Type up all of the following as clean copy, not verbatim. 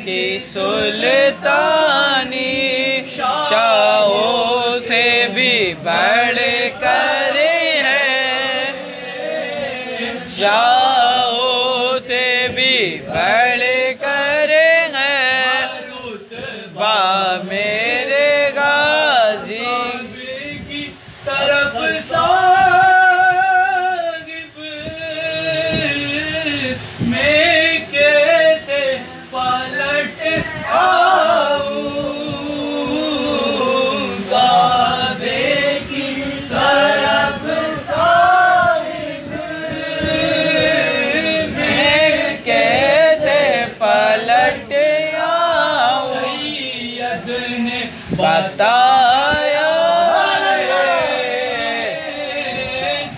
की सुल्तानी शाहों से भी बढ़ कर है, शाहों से भी बढ़ कर है रुतबा मेरे गाजी की तरफ साहिब। मैं कैसे पलट आऊं काबे की तरफ साहिब, मैं कैसे पलट आऊं। सैयद ने बताया,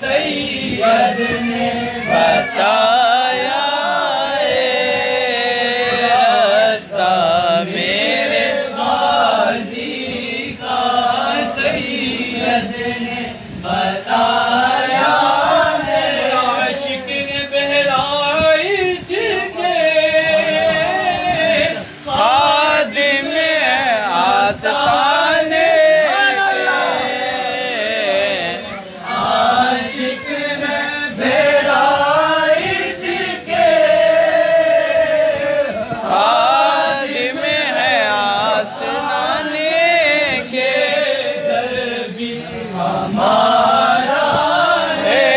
सैयद ने बताया रास्ता मेरे गाजी का। सैयद ने बताया है आशिक ने बहराइच के खादिम आस्ताने आशिक ने बहराइच के खादिम है आस्ताने के। दर भी हमारा है,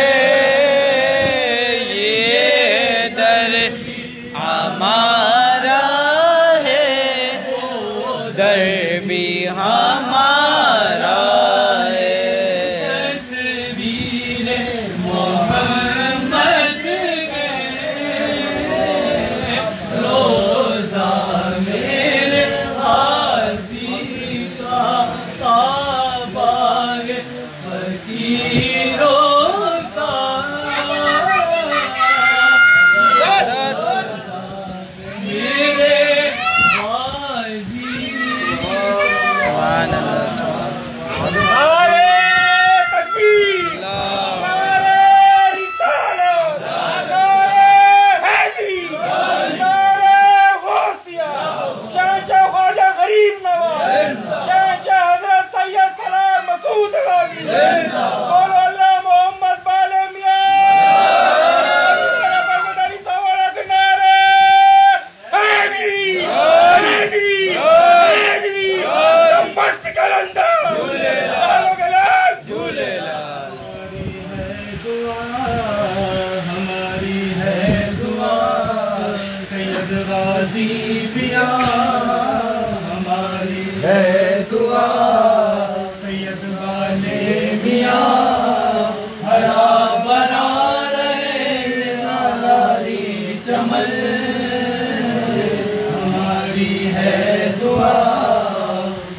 ये दर हमारा है, दर भी हमारा है। तस्वीर मोहम्मद रोज़ा मेरे गाज़ी का, काबा फकीरों का। मेरे गाज़ी नारे तकबीर, नारे रिसालत, नारे हैदरी, नारे गौसिया, शहंशाह ख्वाजा गरीब नवाज, शहंशाह हज़रत सैयद सलाम मसूद गाज़ी। बोलो अल्लाह मोहम्मद बाले मियां। नारे सवालत, नारे हैदरी, हैदरी, हैदरी, मस्त कलंदर। हमारी है दुआ सैयद गाज़ी मियां, हमारी है दुआ सैयद बाले मियां। हरा भरा रहे सालारी चमन, हमारी है दुआ,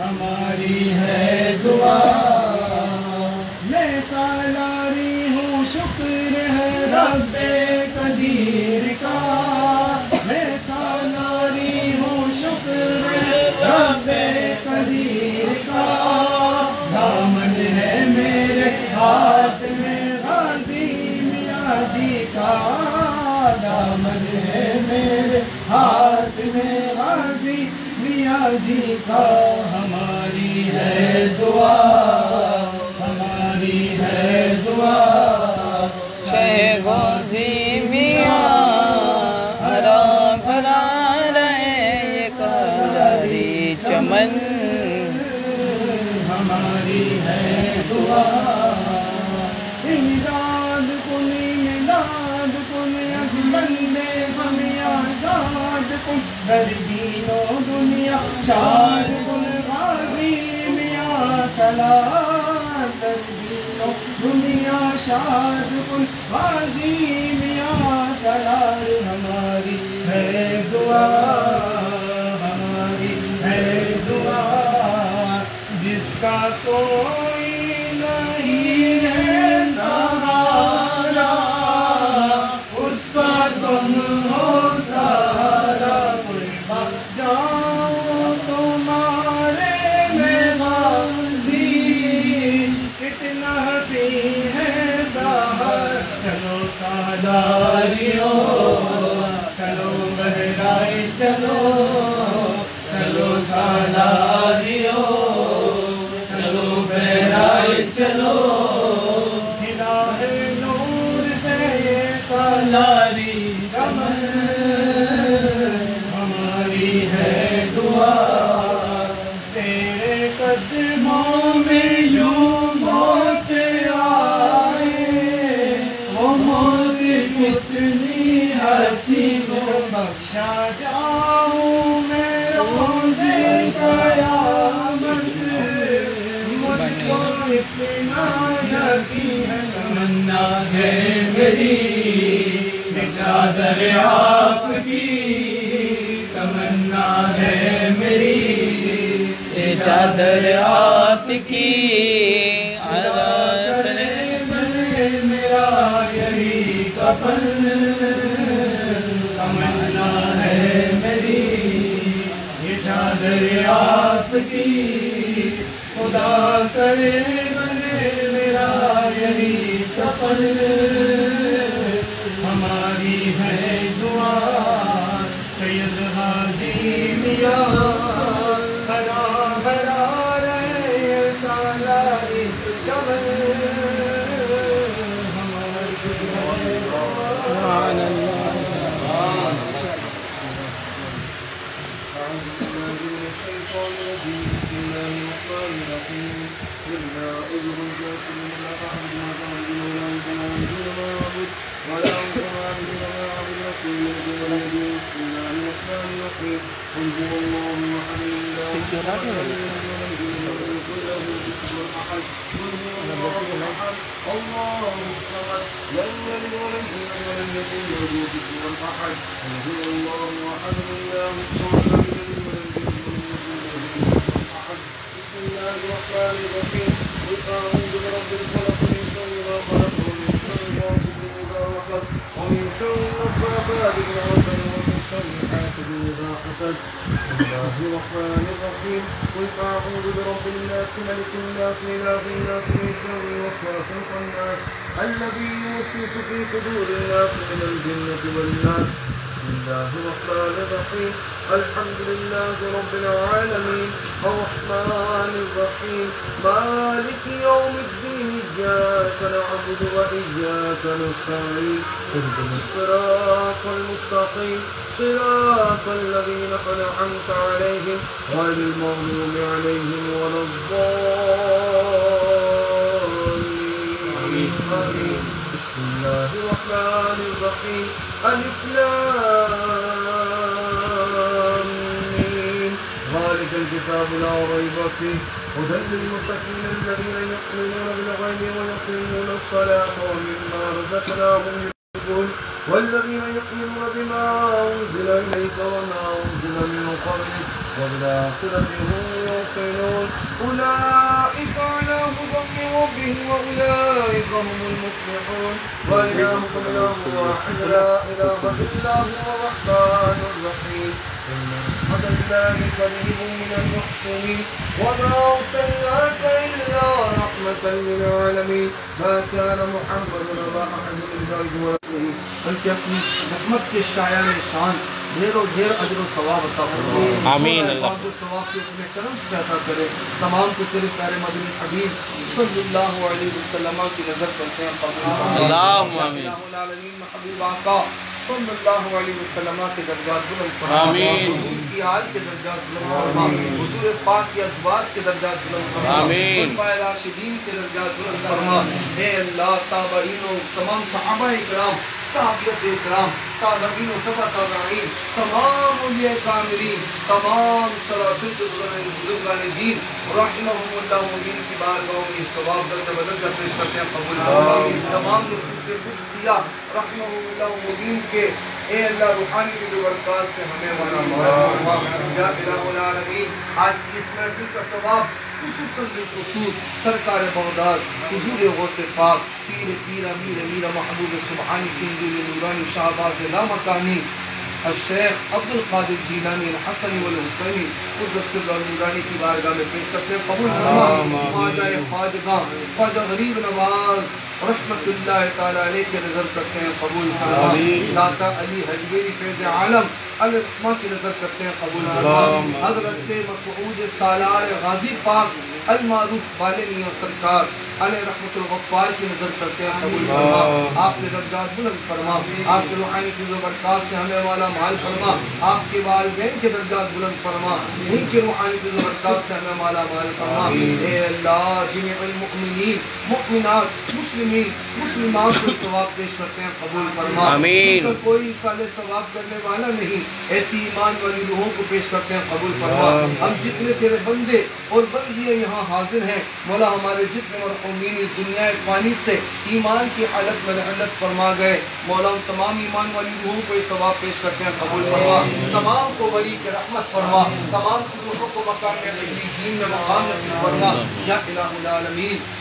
हमारी है दुआ। मैं सालारी हूँ शुक्र है रब्बे कदीर का, मैं सालारी हूँ शुक्र है रब्बे कदीर का। दामन है मेरे हाथ में गाज़ी मियां जी का, दामन है मेरे हाथ में गाज़ी मियां जी का। हमारी है दुआ, हमारी है दुआ शह गाज़ी मियां हरा भरा रहे ये काली चमन। हमारी है दुआ। इमदाद कुन मिलाद कुन अस बंदे हम आजाद कुन, दर्दीनो दुनिया शाद कुन गाज़ी मियां सलाम। दर्दीनो दुनिया शाद कुन गाज़ी मियां सलार। हमारी है दुआ, हमारी है दुआ जिसका कोई नहीं है सहारा, उसका तुम हो सहारा। कुर्बान जाऊं तुम्हारे में गाज़ी, कितना हसी है सहर। चलो सादारियों चलो बहराए चलो, चादर आपकी तमन्ना है मेरी, ये चादर आपकी मेरा यही कफन तमन्ना है मेरी, ये चादर आपकी खुदा करे बने मेरा यही कफन। हमारी है दुआ सैयद हाजी मियां, हरा भरा रहे सालारी चमन। بسم الله الرحمن الرحيم قل أعوذ برب الناس ملك الناس إله الناس من شر الوسواس الخناس الذي يوسوس في صدور الناس من الجنة والناس. بسم الله الرحمن الرحيم الحمد لله رب العالمين الرحمن الرحيم مالك يوم الدين إياك نعبد وإياك نستعين اهدنا الصراط المستقيم صراط الذين أنعمت عليهم غير المغضوب عليهم ولا الضالين آمين. بسم الله الرحمن الرحيم ألف لام ميم ذلك الكتاب لا ريب فيه هدى للمتقين الذين يؤمنون بالغيب ويقيمون الصلاة ومما رزقناهم ينفقون والذين يؤمنون بما أنزل إليك وما أنزل من قبلك وبالآخرة هم يوقنون أولئك على هدى من ربهم وأولئك هم المفلحون. وإلهكم إله واحد لا إله إلا هو الرحمن الرحيم إن الحمد لله قريب من المحسنين وما أرسلناك إلا رحمة للعالمين. ما كان محمد أبا أحد من رجالكم بلکہ اپنی رحمت کے شایان شان ڈھیر و ڈھیر اجر و ثواب عطا فرمائے. آمین. اللہ ثواب کے اپنے کرم سے عطا کرے. تمام کو تیرے پیارے مدنی حبیب صلی اللہ علیہ وسلم کی نظر کرتے ہیں. اللہم آمین. العالمین محبوب آقا صلی اللہ علیہ وسلم کے درجات بلند فرما. آمین. حضور کی آل کے درجات بلند فرما. حضور پاک کی ازواج کے درجات بلند فرما. آمین. خلفائے راشدین کے درجات بلند فرما. اے اللہ تابعین و تمام صحابہ اکرام صحابیت اکرام تابعین و تبع تابعین تمام اولیاء کاملین تمام سلاسل بزرگان دین رحمہم اللہ دین کی بارگاہوں میں ثواب درجہ بدل کر پیش کرتے ہیں. قبول فرما. تمام نفوس قدسیہ رحمہم اللہ دین کے اے اللہ روحانی کی برکات سے ہمیں والا فرما. یا الہ العالمین آج کی اس محفل کا ثواب خصوصاً بالخصوص سرکار بغداد حضور غوث پاک پیر پیر امیر امیر محبوب سبحانی کندوری نورانی شہباز لامکانی الشیخ عبد القادر جیلانی الحسنی والحسینی قدس سر نورانی کی بارگاہ میں پیش کرتے ہیں. قبول فرما. خواجہ خواجگاں خواجہ غریب نواز رحمت اللہ تعالیٰ علیہ کے نظر کرتے ہیں. قبول فرما. داتا علی حجویری فیض عالم علی رحمہ کی نظر کرتے ہیں. قبول فرما. حضرت مسعود سالار غازی پاک المعروف بالنی و سرکار علیہ رحمت الغفار کی نظر کرتے ہیں. قبول فرما. آپ کے درجات بلند فرما. آپ کے روحانی فیض و برکات سے ہمیں والا مال فرما. آپ کے والدین کے درجات بلند فرما. ان کے روحانی فیض و برکات سے ہمیں والا مال فرما. اے اللہ جميع المؤمنین مؤمنات مسلمین मुस्लिमीन मुस्लिमात को सवाब पेश करते हैं, कबूल फरमा। आमीन। कोई साले सवाब करने वाला नहीं, ऐसी ईमान वाली रूहों को पेश करते हैं, कबूल फरमा। हम जितने तेरे बंदे और बंदियाँ यहाँ हाजिर हैं मौला, हमारे जितने मरहूमीन इस दुनिया फ़ानी से ईमान की हालत में रहलत फरमा गए मौला, उन तमाम ईमान वाली रूहों को ये सवाब पेश करते हैं, कबूल फरमा। तमाम को वली के रहमत फरमा, तमाम की रूहों को मकाम दीन में मकाम नसीब फरमा या इलाहुल आलमीन।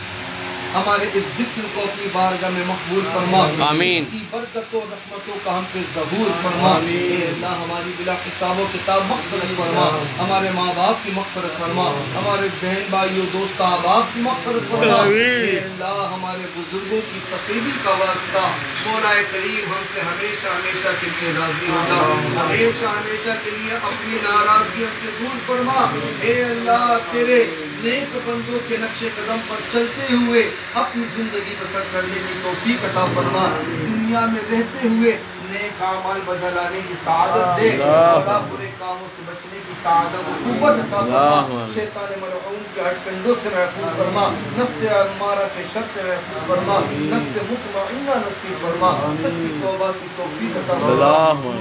हमारे इस जिक्र को अपनी बारगाह में मकबूल फरमा, आमीन। इसकी बरकतों रहमतों का हम पे ज़हूर फरमा। ए अल्लाह हमारी बिला हिसाबो किताब मग़फ़िरत फरमा, हमारे माँ बाप की मग़फ़िरत फरमा, हमारे बहन भाइयों दोस्त अहबाब की मग़फ़िरत फरमा। ए अल्लाह हमारे बुजुर्गों की सफ़ेदी का वास्ता मौला करीम हमसे हमेशा हमेशा के लिए राज़ी हो जा, हमेशा हमेशा के लिए अपनी नाराज़गी हमसे दूर फरमा। ए अल्लाह तेरे नेक बंदों के नक्शे कदम पर चलते हुए अपनी जिंदगी बसर करने की तौफीक अता फरमा। दुनिया में रहते हुए नेक अमाल बदलाने की सआदत दे, और बुरे कामों से बचने की सआदत और कुव्वत अता फरमा। शैतान मलऊन के हथकंडों से महफूज फरमा, नफ्स अम्मारा के शर से महफूज फरमा, नफ्स मुतमइन्ना नसीब फरमा, सच्ची तौबा की तौफीक अता फरमा,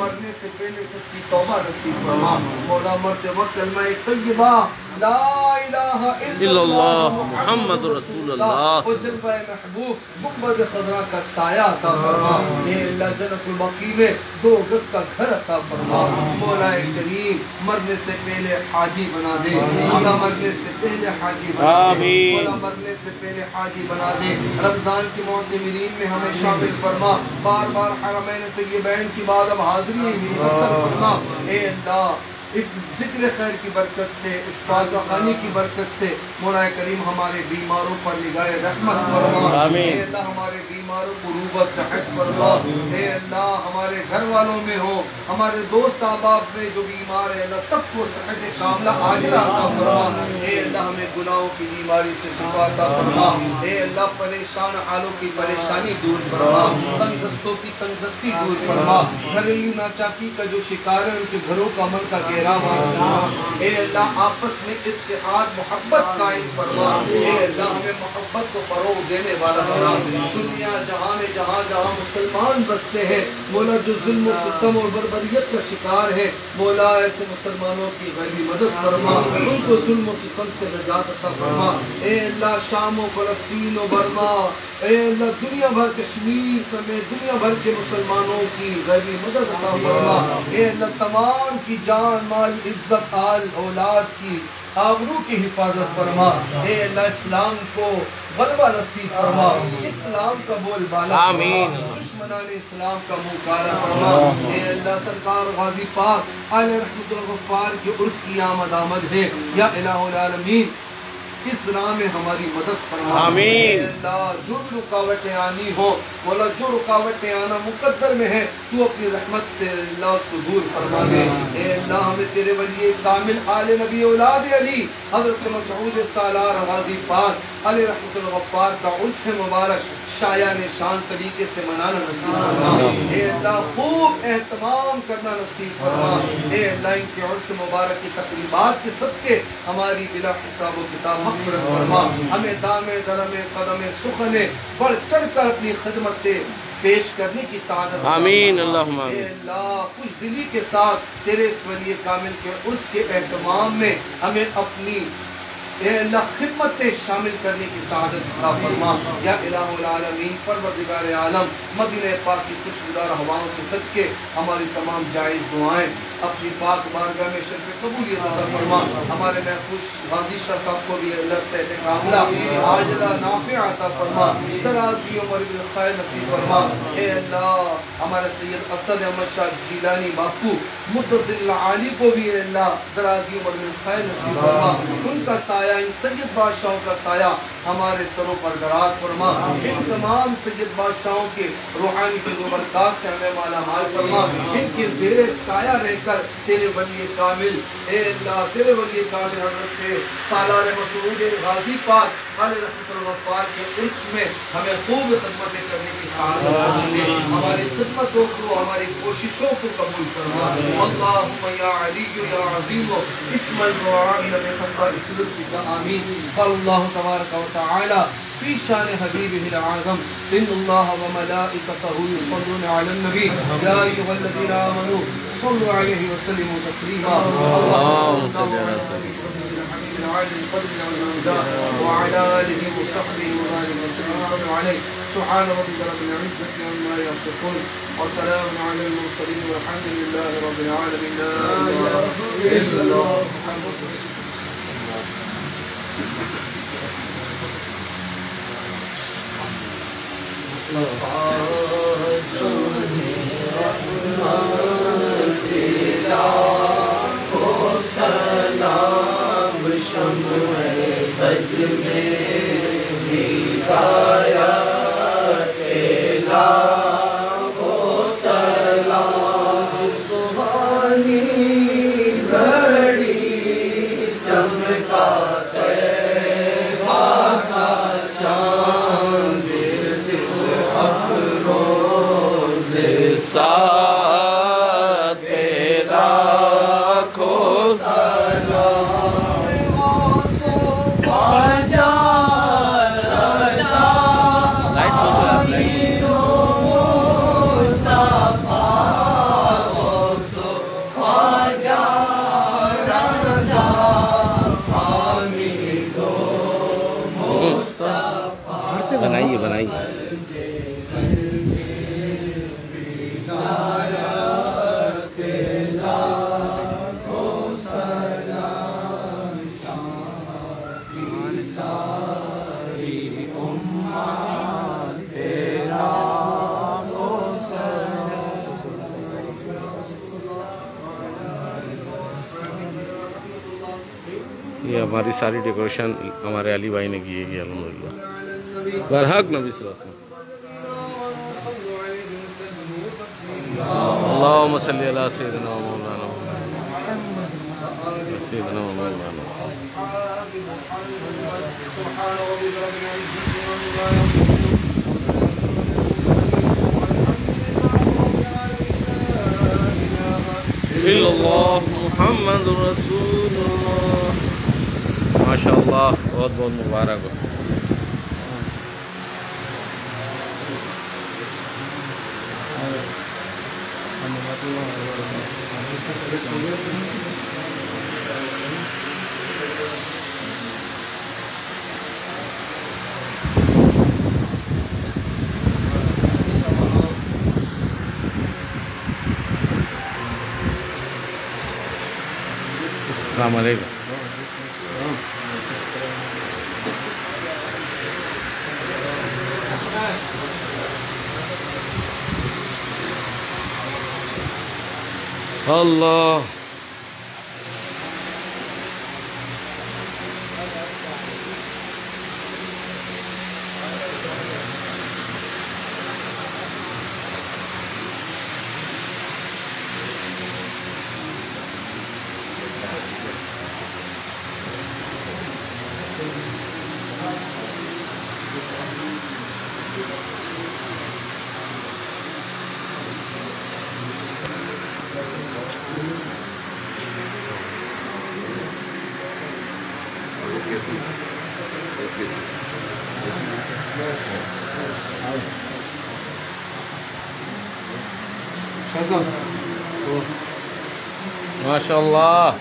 मरने से पहले सच्ची तौबा नसीब फरमा। मौला मरते वक्त कलमा तय्यबा ला इलाहा इल्लल्लाह मुहम्मद रसूलुल्लाह और जलवा महबूब गुंबद खज़रा का साया अता फरमा। ए अल्लाह जन्नतुल बकी में 2 गज का घर अता फरमा। मौला करीम मरने से पहले हाजी बना दे, मौला मरने से पहले हाजी बना दे, मौला मरने से पहले हाजी बना दे। रमजान की मोअतमिरीन में हमें शामिल फरमा, बार बार हरमैन तय्यबैन की बाद अब हाज़िरी मुक़द्दर फरमा। ए अल्लाह इस जिक्र खैर की बरकत से, इस फातहानी की बरकत से मौला करीम हमारे बीमारों पर निगाह रहमत फरमा। ए अल्लाह हमारे बीमारों को रूबा सेहत फरमा। ए अल्लाह हमारे घर वालों में हो, हमारे दोस्त अहबाब में जो बीमार है अल्लाह सबको सेहत कामला आजिला अता फरमा। ए अल्लाह हमें गुनाहों की बीमारी से शिफा अता फरमा। ए अल्लाह परेशान हालों की परेशानी दूर फरमा, तंगदस्तों की तंगदस्ती दूर फरमा, घरेलू नाचाकी का जो शिकार है उनके घरों का मन का ए अल्लाह आपस में इत्तेहाद मोहब्बत कायम फरमा। ए अल्लाह हमें मोहब्बत को फरोग देने वाला बना। दुनिया जहाँ में जहाँ जहाँ मुसलमान बसते हैं मौला, जो जुल्म सितम और बर्बरियत का शिकार है मौला, ऐसे मुसलमानों की गैरी मदद फरमा, उनको जुल्म सितम से नजात अता फरमा। ए अल्लाह शाम और फ़लस्तीन और बर्मा, ए अल्लाह दुनिया भर कश्मीर समेत दुनिया भर के मुसलमानों की गैरी मदद अता फरमा। ए अल्लाह तमाम की जान माल इज्जत आल औलाद की आबरू की हिफाजत फरमा। ए अल्लाह इस्लाम को गलबा नसीब फरमा, इस्लाम का बोलबाला आमीन, दुश्मनाने इस्लाम का मुंह काला फरमा। ए अल्लाह सरकार गाजी पाक आले रहमतुल गफ्फार के उर्स की आमद है या इलाहुल आलमीन, इस राह में हमारी मदद फरमा। आमीन। अल्लाह जो भी रुकावटें आनी हो मौला, जो रुकावटें आना मुकद्दर में है तू अपनी रहमत से अल्लाह उसको दूर फरमा दे। ए अल्लाह हमें तेरे वली कामिल आले नबी औलाद अली हज़रत मसऊद सालार गाजी पाक आले रहमतुल गफ्फार का उर्स मुबारक शायान शान तरीके से मनाना नसीब फरमा। ए अल्लाह खूब एहतमाम करना नसीब फरमा। ए अल्लाह इनके उर्स मुबारक की तकरीबात के सदके हमारी बिला हिसाब व किताब मग़फ़िरत फरमा। हमें दामे दरमे कदमे सुखने बढ़ चढ़ कर अपनी खिदमतें पेश करने की सआदत आमीन अल्लाहुम्मा आमीन। अल्लाह खुश दिली के साथ तेरे इस वली कामिल के उर्स के एहतमाम में हमें अपनी अल्लाह खिदमतें शामिल करने की सआदत अता फरमा या इलाहुल आलमीन। परवरदिगार आलम मदीने पाक की खुशबूदार हवाओं के सदके हमारी तमाम जायज़ दुआएं अपनी पाक बारगाह में शर्फ़ कबूलियत अता फरमा। हमारे महफूज गाजी शाह साहब को भी अल्लाह से कामला आजला नाफ़िआ अता फरमा, दराज़ी उम्र बिल खैर नसीब फरमा। ए अल्लाह हमारे सैयद असद अहमद शाह जिलानी बापू मुद्दसिल आली को भी अल्लाह दराज़ी उम्र बिल खैर नसीब फरमा। उनका साया इन सैयद बादशाहों का साया हमारे सरों पर दराज फरमा। इन तमाम सैयद बादशाहों के रूहानी बरक़ात से हमें माला माल फरमा। इनके ज़ेरे साया रहकर तेरे वली कामिल ए अल्लाह तेरे वली कामिल हज़रत सालार मसूद गाजी पाक आले रहमतुल गफ्फार के उर्स में हमें खूब खिदमतें करने की सआदत दे। हमारी खिदमतों को हमारी कोशिशों को कबूल फरमा। अल्लाहुम्मा या अली या अज़ीम इस्मल रुआइन बिखसाइस लुत्फ़िका आमीन। अल्लाह तबारक व तआला في شان حبيبه الأعظم إن الله وملائكته يصلون على النبي يا أيها الذين آمنوا صلوا عليه وسلموا تسليما اللهم صل على سيدنا وعلى آله وصحبه وسلم صلوا عليه سبحان ربك رب العزة عما يصفون وسلام على المرسلين والحمد لله رب العالمين لا إله إلا الله محمد رسول बनाइए یہ ہماری ساری ڈیکوریشن ہمارے علی بھائی نے کی ہے الحمدللہ برحق نبی صلی اللہ علیہ وسلم اللہم صلی علی سیدنا و مولانا سیدنا و مولانا سبحان ربك رب العزة عما يصفون الا اللہ محمد رسول اللہ ماشاءاللہ بہت بہت مبارک ہو السلام علیکم اللہ ماشاء اللہ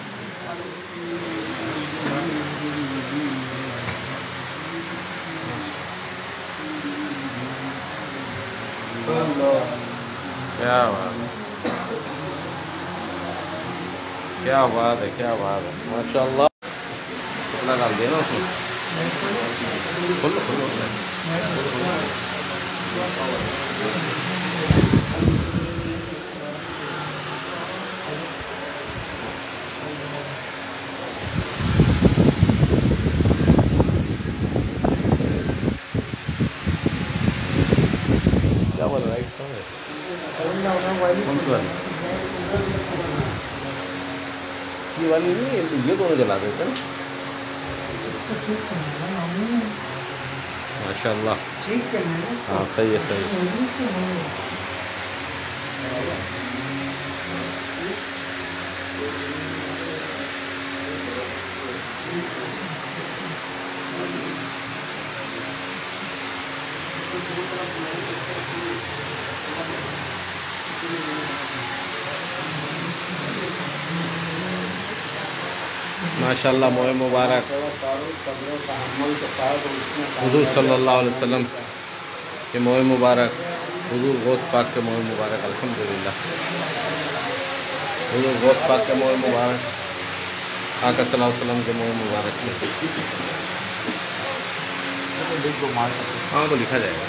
کیا بات ہے کیا بات ہے ماشاء اللہ کتنا ڈال دینا اس میں کھولو کیا بول رہا ہے کون سی والی یہ والی نہیں یہ دونوں جلا دیتے ہیں ماشاء اللہ ہاں صحیح ہے صحیح ماشاءاللہ موئے مبارک حضور صلی اللہ علیہ وسلم کے موئے مبارک، حضور غوث پاک کے موئے مبارک، الحمدللہ حضور غوث پاک کے موئے مبارک، آقا صلی اللہ علیہ وسلم کے موئے مبارک سے ہاں وہ لکھا جائے گا۔